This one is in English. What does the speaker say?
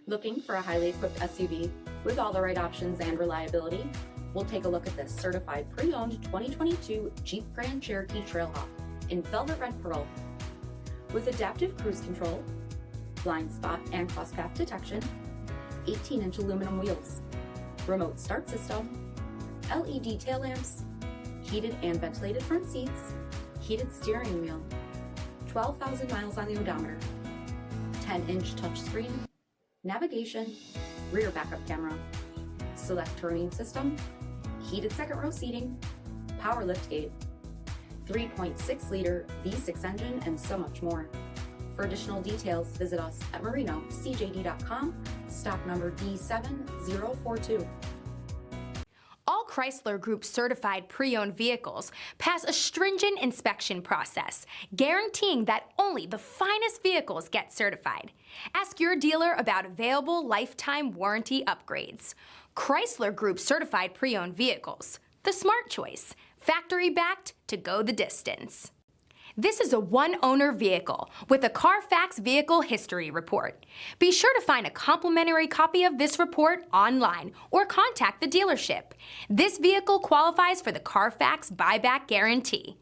Looking for a highly equipped SUV with all the right options and reliability? We'll take a look at this certified pre-owned 2022 Jeep Grand Cherokee Trailhawk in velvet red pearl. With adaptive cruise control, blind spot and crosspath detection, 18-inch aluminum wheels, remote start system, LED tail lamps, heated and ventilated front seats, heated steering wheel, 12,000 miles on the odometer, 10-inch touchscreen, navigation, rear backup camera, SELEC-TERRAIN system, heated second row seating, power liftgate, 3.6-liter V6 engine, and so much more. For additional details, visit us at Marino, CJD.com, stock number D7042. All Chrysler Group certified pre-owned vehicles pass a stringent inspection process, guaranteeing that only the finest vehicles get certified. Ask your dealer about available lifetime warranty upgrades. Chrysler Group certified pre-owned vehicles, the smart choice, factory backed to go the distance. This is a one-owner vehicle with a CARFAX vehicle history report. Be sure to find a complimentary copy of this report online or contact the dealership. This vehicle qualifies for the CARFAX buyback guarantee.